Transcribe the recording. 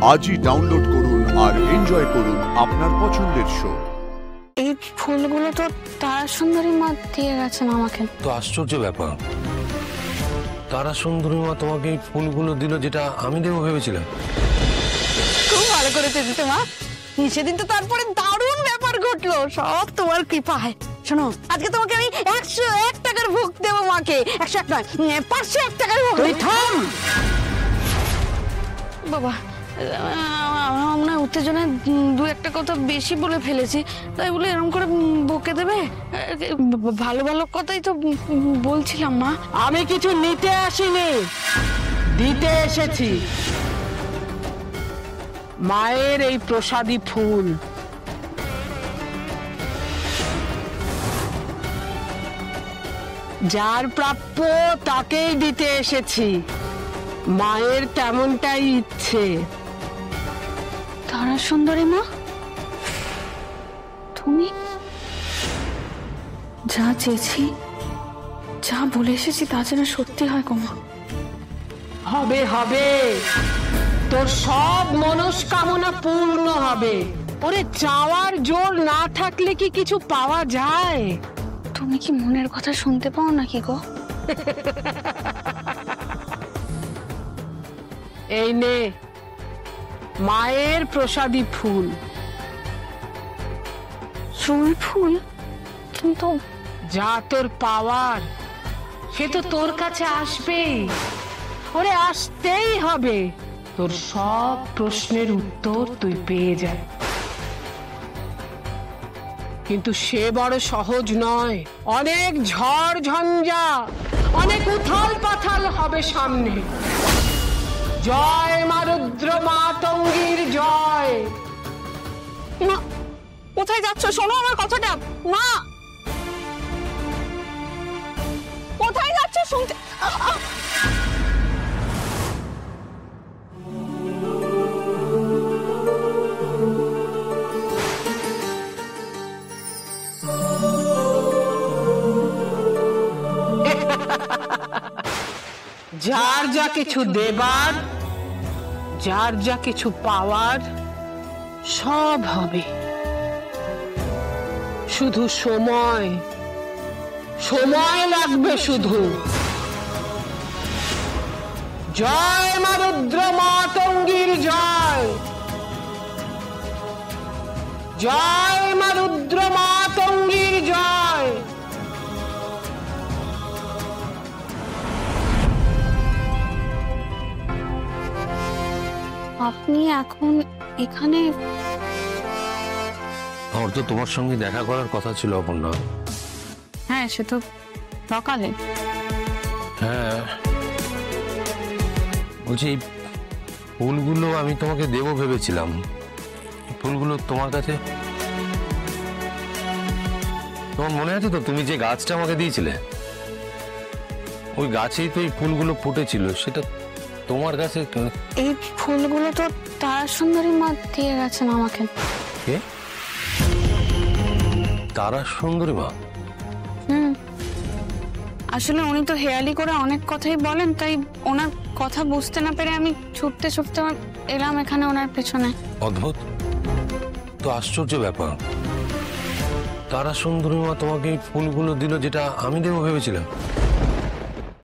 আজই ডাউনলোড করুন আর এনজয় করুন আপনার পছন্দের শো। এই ফুলগুলো তো তারা সুন্দরী মা দিয়ে গেছেন আমাকে। তো আশ্চর্য ব্যাপার, তারা সুন্দরী মা তোমাকে এই ফুলগুলো দিল যেটা আমি দেবো ভেবেছিলাম। খুব ভালো করেছে দিতে মা। সেদিন তো তারপরে দারুণ ব্যাপার ঘটলো, সব তোমার কৃপায়। শোনো, আজকে তোমাকে আমি 101 টাকার ভোগ দেবো মাকে। 101 নয়, 501 টাকার ভোগ। বাবা, আমরা উত্তেজনায় দু একটা কথা বেশি বলে ফেলেছি, তাই বলে এরকম করে বকে দেবে? ভালো ভালো কথাই তো বলছিলাম মা। আমি কিছু নিতে আসিনি, দিতে এসেছি। মায়ের এই প্রসাদী ফুল। যার প্রাপ্য তাকেই দিতে এসেছি। মায়ের তেমনটাই ইচ্ছে। তারা সুন্দরী মা, তুমি যা চেয়েছি, যা বলে এসেছি তা যেন সত্যি হয় গো মা। হবে হবে, তোর সব মনস্কামনা পূর্ণ হবে। ওরে, চাওয়ার জোর না থাকলে কি কিছু পাওয়া যায়? তুমি কি মনের কথা শুনতে পাও নাকি গো? এই নে মায়ের প্রসাদী ফুল। চুল ফুল? কিন্তু যা তোর পাওয়ার সে তো তোর কাছে আসবেই। ওরে, আসতেই হবে। তোর সব প্রশ্নের উত্তর তুই পেয়ে যাবি, কিন্তু সে বড় সহজ নয়। অনেক ঝড় ঝঞ্ঝা, অনেক উথাল পাথাল হবে সামনে। জয় মা রুদ্র মাতঙ্গীর জয়। মা, কোথায় যাচ্ছ? শোনো আমার কথাটা মা। কোথায় যাচ্ছ শুনতে? যার যা কিছু দেবার, যার যা কিছু পাওয়ার, সব হবে। শুধু সময়, সময় লাগবে শুধু। জয় মা রুদ্র মাতঙ্গীর জয়। জয় মা রুদ্র মাতঙ্গীর জয়। আপনি এখন এখানে? আমার তো তোমার সঙ্গে দেখা করার কথা ছিল অপর্ণা। হ্যাঁ, সে তো সকালে। হ্যাঁ, বলছি এই ফুলগুলো আমি তোমাকে দেবো ভেবেছিলাম। ফুলগুলো তোমার কাছে, তোমার মনে আছে তো তুমি যে গাছটা আমাকে দিয়েছিলে, ওই গাছেই তো এই ফুলগুলো ফুটেছিল। সেটা তোমার কাছে। এই ফুলগুলো তো তারা সুন্দরী মা দিয়ে গেছেন আমাকে। কে? তারা সুন্দরী মা? আসলে উনি তো হেয়ালি করে অনেক কথাই বলেন, তাই ওনার কথা বুঝতে না পেরে আমি ছুটতে ছুটতে এলাম এখানে ওনার পেছনে। অদ্ভুত, তো আশ্চর্য ব্যাপার, তারা সুন্দরী মা তোমাকে এই ফুলগুলো দিল যেটা আমি দেবো ভেবেছিলাম।